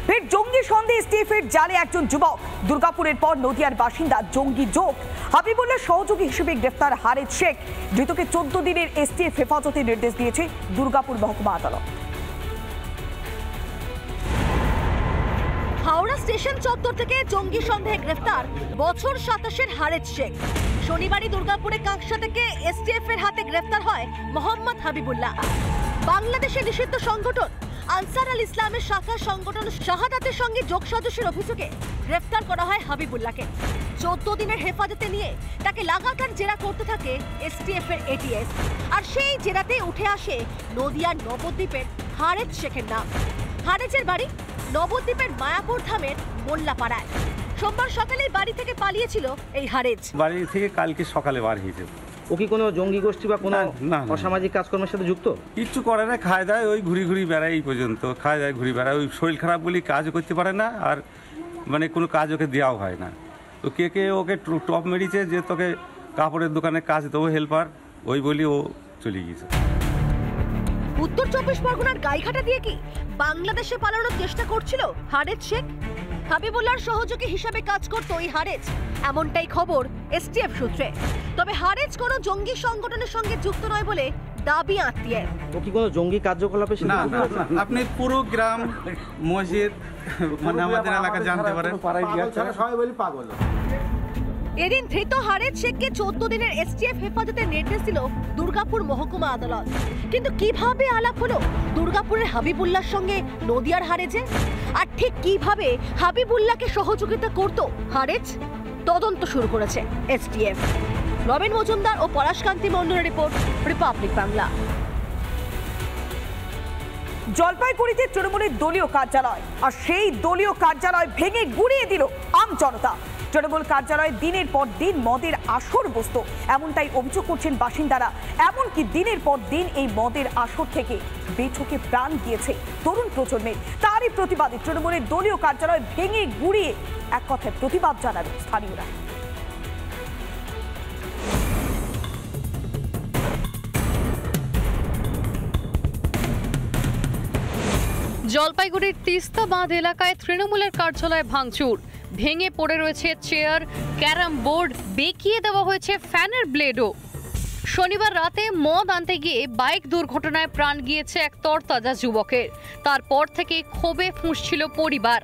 ফের জঙ্গি সন্দেহে এসটিএফের জালে একজন যুবক। দুর্গাপুরের পর নদিয়ার বাসিন্দা জঙ্গি যোগ হাবিবুল্লাহ সহযোগী হিসেবে গ্রেফতার হারেজ শেখ। ধৃতকে 14 দিনের এসটিএফ হেফাজতের নির্দেশ দিয়েছে দুর্গাপুর মহকুমা আদালত। হাওড়া স্টেশন চত্বর থেকে জঙ্গি সন্দেহে গ্রেফতার বছর 27-এর হারেজ শেখ। শনিবারই দুর্গাপুরে কাঁকসা থেকে এসটিএফ এর হাতে গ্রেফতার হয় মোহাম্মদ হাবিবুল্লাহ। বাংলাদেশের নিষিদ্ধ সংগঠন আনসার আল ইসলামের শাখা সংগঠন শাহাদাতের সঙ্গে যোগ সাজসের অভিযোগে গ্রেফতার করা হয় হাবিবুল্লাহকে। 14 দিনের হেফাজতে নিয়ে তাকে লাগাতার জেরা করতে থাকে এসটিএফ এর এটিএস। আর সেই জেরাতে উঠে আসে নদিয়ার নবদ্বীপের হারেজ শেখের নাম। হারেজের বাড়ি নবদ্বীপের মায়াপুর ধামের মোল্লাপাড়ায়। সোমবার সকালে বাড়ি থেকে পালিয়েছিল এই হারেজ। বাড়ি থেকে কালকে সকালে বার হয়েছে। ও কি কোনো জঙ্গি গোষ্ঠী বা কোনো অসামাজিক কাজকর্মের সাথে যুক্ত? কিচ্ছু করে না, খায় দায়, ওই ঘুরি ঘুরি বেড়ায়। এই পর্যন্ত খায় দায়, ঘুরি বেড়ায়। ওই শরীর খারাপ বলি কাজও করতে পারে না, আর মানে কোনো কাজ ওকে দেওয়াও হয় না। তো কে ওকে টপ মেরেছে যে তোকে কাপড়ের দোকানে কাজ দেবো হেল্পার, ওই বলি ও চলে গিয়েছে। উত্তর 24 পরগনার গাইঘাটা দিয়ে কি বাংলাদেশে পালানোর চেষ্টা করছিল হারেজ শেখ? হাবিবুল্লাহর সহযোগী হিসেবে কাজ করত ওই হারেজ, এমনটাই খবর এসটিএফ সূত্রে। তবে হারেজ কোনো জঙ্গি সংগঠনের সঙ্গে যুক্ত নয় বলে দাবি আত্মীয়ের। ও কি কোনো জঙ্গি কার্যকলাপে? না, আপনি পুরো গ্রাম মসজিদ মানে আমাদের এলাকা জানতে পারেন। সবাই বলি পাগল। এদিন ধৃত হারেজ শেখকে 14 দিনের এসটিএফ হেফাজতের নির্দেশ দিল দুর্গাপুর মহকুমা আদালত। কিন্তু কিভাবে আলাপ হলো দুর্গাপুরের হাবিবুল্লাহর সঙ্গে নদিয়ার হারেজে? আর ঠিক কিভাবে হাবিবুল্লাহকে সহযোগিতা করত হারেজ? তদন্ত শুরু করেছে এসটিএফ। রবিন মজুমদার ও পলাশকান্তি মণ্ডলের রিপোর্ট, রিপাবলিক বাংলা। জলপাইগুড়িতে তৃণমূলের দলীয় কার্যালয়, আর সেই দলীয় কার্যালয় ভেঙে গুড়িয়ে দিল আম জনতা। তৃণমূল কার্যালয়ে দিনের পর দিন মদের আসর বসত, এমনটাই অভিযোগ করছেন বাসিন্দারা। এমনকি দিনের পর দিন এই মদের আসর থেকে বেছকে প্রাণ গিয়েছে তরুণ প্রজন্মের। তারই প্রতিবাদে তৃণমূলের দলীয় কার্যালয় ভেঙে গুড়িয়ে এক কথায় প্রতিবাদ জানালো স্থানীয়রা। জলপাইগুড়ির তিস্তা বাঁধ এলাকায় তৃণমূলের কার্যালয় ভাঙচুর। ভেঙে পড়ে রয়েছে চেয়ার, ক্যারাম বোর্ড, বেঁকিয়ে দেওয়া হয়েছে ফ্যানের ব্লেডও। শনিবার রাতে মদ আনতে গিয়ে বাইক দুর্ঘটনায় প্রাণ গিয়েছে এক তরতাজা যুবকের। তারপর থেকে ক্ষোভে ফুঁসছিল পরিবার।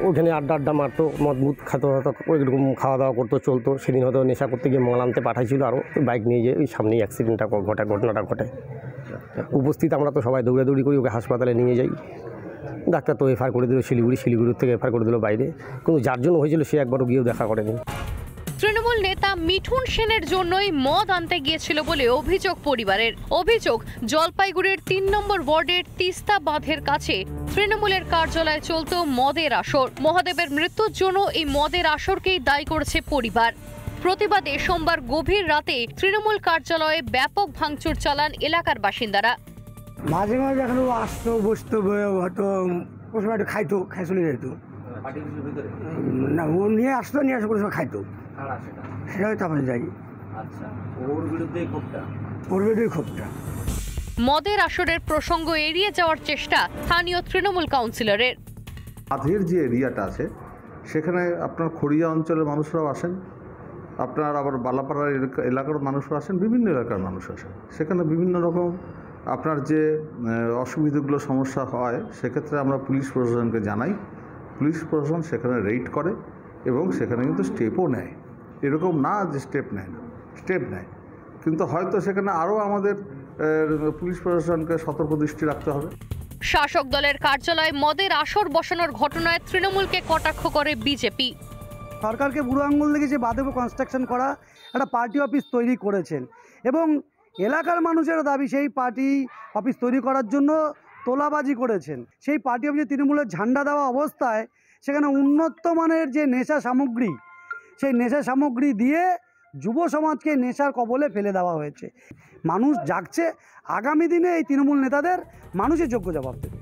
ওখানে আড্ডা মারতো, মদ মুদ খাতো, ওইরকম খাওয়া দাওয়া করতো, চলতো। সেদিন হয়তো নেশা করতে গিয়ে মাল আনতে পাঠাইছিল, আরও বাইক নিয়ে যেয়ে ওই সামনেই অ্যাক্সিডেন্টটা ঘটনাটা ঘটে। উপস্থিত আমরা তো সবাই দৌড়াদৌড়ি করি, ওকে হাসপাতালে নিয়ে যাই। ডাক্তার তো এফআইআর করে দিল শিলিগুড়ির থেকে এফআইআর করে দিল বাইরে। কিন্তু যার জন্য হয়েছিল সে একবারও গিয়েও দেখা করেনি। তৃণমূল নেতা মিঠুন সেনের জন্যই মদ আনতে গিয়েছিল বলে অভিযোগ পরিবারের। অভিযোগ, জলপাইগুড়ির 3 নম্বর ওয়ার্ডের তিস্তা বাঁধের কাছে তৃণমূলের কার্যালয়ে চলত মদের আসর। মহাদেবের মৃত্যুর জন্য এই মদের আসরকেই দায়ী করেছে পরিবার। প্রতিবাদে সোমবার গভীর রাতে তৃণমূল কার্যালয়ে ব্যাপক ভাঙচুর চালান এলাকার বাসিন্দারা। মাঝে মাঝে এখন আসতো, বসতো, হয়তো কোনো সময় একটু খাইতো, খাই চলে যেত না। ও নিয়ে আসতো, নিয়ে আসতো, কোনো সময় খাইতো, সেটাই তারপরে যাই। ওর বিরুদ্ধেই ক্ষোভটা। মদের আসরের প্রসঙ্গ এড়িয়ে যাওয়ার চেষ্টা স্থানীয় তৃণমূল কাউন্সিলরের। বাঁধের যে এরিয়াটা আছে সেখানে আপনার খড়িয়া অঞ্চলের মানুষরাও আসেন, আপনার আবার বালাপাড়ার এলাকার মানুষরা আসেন, বিভিন্ন এলাকার মানুষ আসেন। সেখানে বিভিন্ন রকম আপনার যে অসুবিধাগুলো সমস্যা হয়, সেক্ষেত্রে আমরা পুলিশ প্রশাসনকে জানাই। পুলিশ প্রশাসন সেখানে রেইড করে এবং সেখানে কিন্তু স্টেপও নেয়। এরকম না যে স্টেপ নেয় না, স্টেপ নেয়, কিন্তু হয়তো সেখানে আরও আমাদের পুলিশ প্রশাসনকে সতর্ক দৃষ্টি রাখতে হবে। শাসক দলের কার্যালয়ে মদের আসর বসানোর ঘটনায় তৃণমূলকে কটাক্ষ করে বিজেপি। সরকারকে বুড়ো আঙুল দেখে বাঁধের কনস্ট্রাকশন করা একটা পার্টি অফিস তৈরি করেছেন এবং এলাকার মানুষের দাবি সেই পার্টি অফিস তৈরি করার জন্য তোলাবাজি করেছেন। সেই পার্টি অফিসে তৃণমূলের ঝান্ডা দেওয়া অবস্থায় সেখানে উন্নত মানের যে নেশা সামগ্রী, সেই নেশা সামগ্রী দিয়ে যুব সমাজকে নেশার কবলে ফেলে দেওয়া হয়েছে। মানুষ জাগছে, আগামী দিনে এই তৃণমূল নেতাদের মানুষের যোগ্য জবাব দেবে।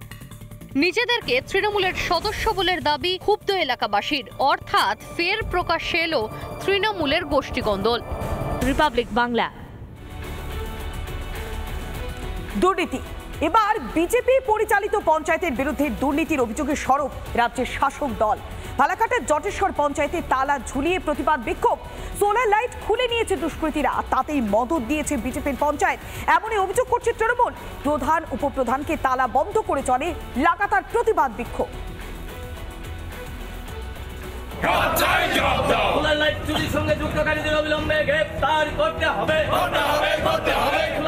নিজেদেরকে তৃণমূলের সদস্য বলে দাবি ক্ষুব্ধ এলাকাবাসীর, অর্থাৎ ফের প্রকাশ্যে এলো তৃণমূলের গোষ্ঠীকন্দল। রিপাবলিক বাংলা। দুর্নীতি, এবার বিজেপি পরিচালিত পঞ্চায়েতের বিরুদ্ধে দুর্নীতির অভিযোগে সরব রাজ্যের শাসক দল। ফালাকাটার জটেশ্বর পঞ্চায়েতে তালা ঝুলিয়ে প্রতিবাদ বিক্ষোভ। সোলার লাইট খুলে নিয়েছে দুষ্কৃতীরা, তাতেই মদত দিয়েছে বিজেপির পঞ্চায়েত, এমনই অভিযোগ করছে তৃণমূল। প্রধান উপপ্রধানকে তালা বন্ধ করে চলে লাগাতার প্রতিবাদ বিক্ষোভ।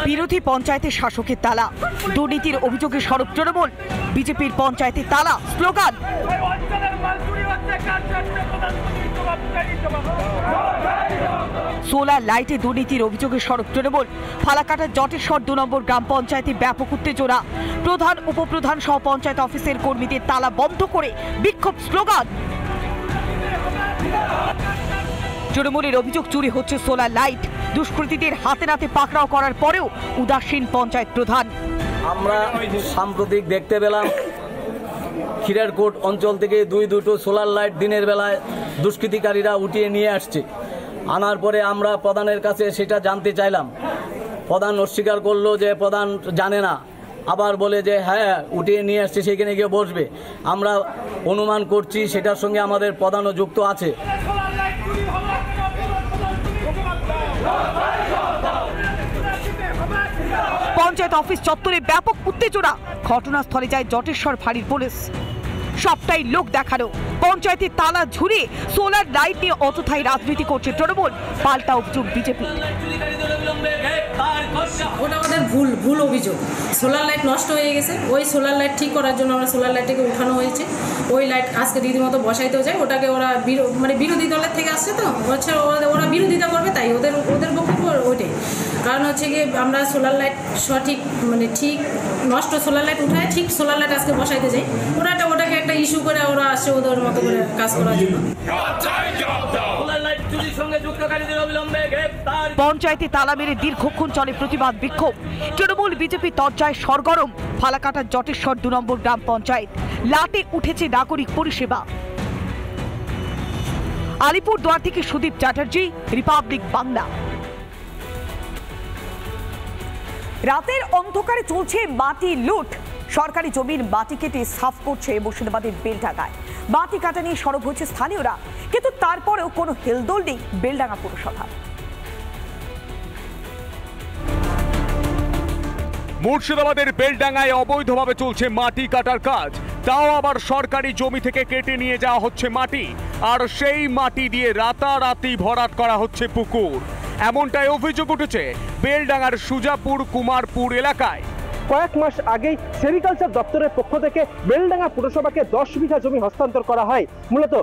বিরোধী পঞ্চায়েতে শাসকের তালা, দুর্নীতির অভিযোগে সরব তৃণমূল। বিজেপির পঞ্চায়েতে তালা, স্লোগান সোলার লাইটে দুর্নীতির অভিযোগে সরব তৃণমূল। ফালাকাটার জটেশ্বর 2 নম্বর গ্রাম পঞ্চায়েতে ব্যাপক উত্তেজনা। প্রধান উপপ্রধান সহ পঞ্চায়েত অফিসের কর্মীদের তালা বন্ধ করে বিক্ষোভ, স্লোগান। তৃণমূলের অভিযোগ চুরি হচ্ছে সোলার লাইট। দুষ্কৃতীদের হাতে নাতে পাকড়াও করার পরেও উদাসীন পঞ্চায়েত প্রধান। আমরা সাম্প্রতিক দেখতে পেলাম খিরারকোট অঞ্চল থেকে দুটো সোলার লাইট দিনের বেলায় দুষ্কৃতিকারীরা উঠিয়ে নিয়ে আসছে। আনার পরে আমরা প্রধানের কাছে সেটা জানতে চাইলাম। প্রধান অস্বীকার করলো যে প্রধান জানে না, আবার বলে যে হ্যাঁ উঠিয়ে নিয়ে আসছে, সেখানে গিয়ে বসবে। আমরা অনুমান করছি সেটার সঙ্গে আমাদের প্রধানও যুক্ত আছে। পঞ্চায়েত অফিস চত্বরে ব্যাপক উত্তেজনা। ঘটনাস্থলে যায় জটেশ্বর ফাঁড়ির পুলিশ। সবটাই লোক দেখানো। পঞ্চায়েতের তালা ঝুলিয়ে সোলার লাইট নিয়ে অযথাই রাজনীতি করছে তৃণমূল, পাল্টা অভিযোগ বিজেপি। ওটা আমাদের ভুল অভিযোগ। সোলার লাইট নষ্ট হয়ে গেছে, ওই সোলার লাইট ঠিক করার জন্য আমরা সোলার লাইটটাকে উঠানো হয়েছে। ওই লাইট আজকে রীতিমতো বসাইতেও যায়, ওটাকে ওরা বিরোধী দলের থেকে আসছে, তো হচ্ছে ওরা বিরোধিতা করবে, তাই ওদের বক্তব্য ওইটাই। কারণ হচ্ছে কি আমরা সোলার লাইট সঠিক ঠিক নষ্ট সোলার লাইট উঠায় ঠিক সোলার লাইট আজকে বসাইতে যাই, ওটাকে একটা ইস্যু করে ওরা আসছে ওদের মতো করে কাজ করার জন্য। পঞ্চায়েতে তালা মেরে দীর্ঘক্ষণ চলে প্রতিবাদ বিক্ষোভ। তৃণমূল বিজেপি তরজায় সরগরম। ফালাকাটার জটেশ্বর 2 নম্বর গ্রাম পঞ্চায়েত, লাটে উঠেছে নাগরিক পরিষেবা। আলিপুরদুয়ার থেকে সুদীপ চ্যাটার্জি, রিপাবলিক বাংলা। রাতের অন্ধকারে চলছে মাটি লুট। সরকারি জমির মাটি কেটে সাফ করছে মুর্শিদাবাদের বেলডাঙ্গায়। মাটি কাটা নিয়ে সরব হয়েছে স্থানীয়রা, কিন্তু তারপরেও কোনো হেলদোল নেই বেলডাঙ্গা পৌরসভা। মুর্শিদাবাদের বেলডাঙ্গায় অবৈধভাবে চলছে মাটি কাটার কাজ, তাও আবার সরকারি জমি থেকে কেটে নিয়ে যাওয়া হচ্ছে মাটি, আর সেই মাটি দিয়ে রাতারাতি ভরাট করা হচ্ছে পুকুর। এমনটাই অভিযোগ উঠেছে বেলডাঙ্গার সুজাপুর কুমারপুর এলাকায়। কয়েক মাস আগেই সেরিকালচার দপ্তরের পক্ষ থেকে বেলডাঙ্গা পুরসভাকে 10 বিঘা জমি হস্তান্তর করা হয়। মূলত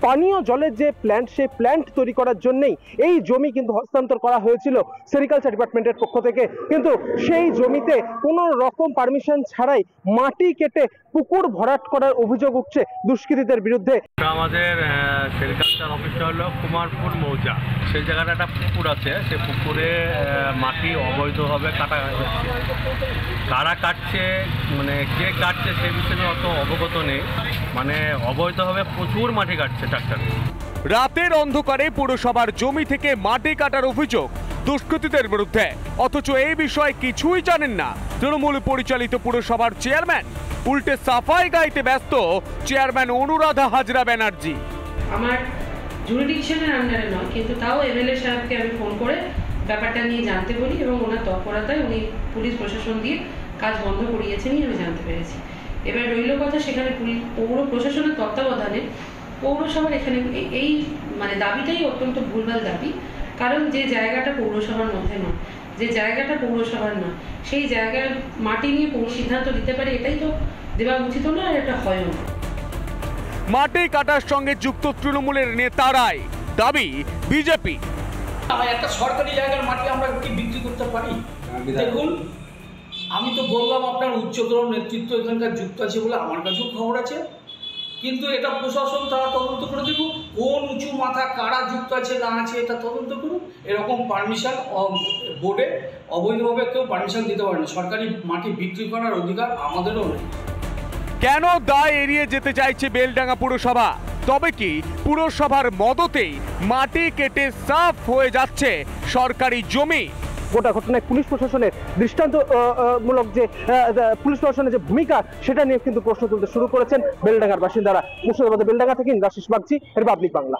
পানীয় জলের যে প্ল্যান্ট, সেই প্ল্যান্ট তৈরি করার জন্যই এই জমি কিন্তু হস্তান্তর করা হয়েছিল সেরিকালচার ডিপার্টমেন্টের পক্ষ থেকে। কিন্তু সেই জমিতে কোনো রকম পারমিশন ছাড়াই মাটি কেটে পুকুর ভরাট করার অভিযোগ উঠছে দুষ্কৃতীদের বিরুদ্ধে। আমাদের সেরিকালচার অফিসটা হলো কুমারপুর মৌজা, সেই জায়গাটা একটা পুকুর আছে, সেই পুকুরে মাটি অবৈধভাবে কাটা হচ্ছে। কারা কাটছে কে কাটছে সে বিষয়ে অত অবগত নেই, অবৈধভাবে প্রচুর মাটি কাটছে ট্রাক্টর। রাতের অন্ধকারে পুরসভার জমি থেকে মাটি কাটার অভিযোগ দুষ্কৃতীদের বিরুদ্ধে, অথচ এই বিষয়ে কিছুই জানেন না তৃণমূল পরিচালিত পুরসভার চেয়ারম্যান। উল্টে সাফাই গাইতে ব্যস্ত চেয়ারম্যান অনুরাধা হাজরা ব্যানার্জি। আমার জুরিডিকশনের আন্ডারে নয়, কিন্তু তাও এমএলএ সাহেবকে আমি ফোন করে ব্যাপারটা নিয়ে জানতে বলি এবং ওনার তৎপরতায় উনি পুলিশ প্রশাসন দিয়ে কাজ বন্ধ করিয়েছেনই আমি জানতে পেরেছি। এবার রইল কথা, সেখানে পৌর প্রশাসনের তত্ত্বাবধানে পৌরসভার এখানে এই দাবিটাই অত্যন্ত ভুলভাল দাবি। কারণ যে জায়গাটা পৌরসভার মধ্যে নয়, যে জায়গাটা পৌরসভার নয়, সেই জায়গার মাটি নিয়ে পৌর সিদ্ধান্ত দিতে পারে, এটাই তো দেওয়া উচিত না, আর এটা হয়ও না। মাটি কাটার সঙ্গে যুক্ত তৃণমূলের নেতারাই দাবি বিজেপি। একটা সরকারি জায়গার মাটি আমরা কি বিক্রি করতে পারি? দেখুন, আমি তো বললাম আপনার উচ্চতর নেতৃত্ব এখানকার যুক্ত আছে বলে আমার কাছেও খবর আছে, কিন্তু এটা প্রশাসন তারা তদন্ত করে দেখুন কোন উঁচু মাথা কারা যুক্ত আছে না আছে, এটা তদন্ত করুন। এরকম পারমিশন বোর্ডে অবৈধভাবে কেউ পারমিশন দিতে পারে না। সরকারি মাটি বিক্রি করার অধিকার আমাদেরও নেই। কেন দায় এড়িয়ে যেতে চাইছে বেলডাঙ্গা পুরসভা? তবে কি পুরসভার মদতেই মাটি কেটে সাফ হয়ে যাচ্ছে সরকারি জমি? গোটা ঘটনায় পুলিশ প্রশাসনের দৃষ্টান্তমূলক যে পুলিশ প্রশাসনের যে ভূমিকা সেটা নিয়ে কিন্তু প্রশ্ন তুলতে শুরু করেছেন বেলডাঙ্গার বাসিন্দারা। মুর্শিদাবাদের বেলডাঙ্গা থেকে ইন্দ্রাশিস বাগচি, রিপাবলিক বাংলা।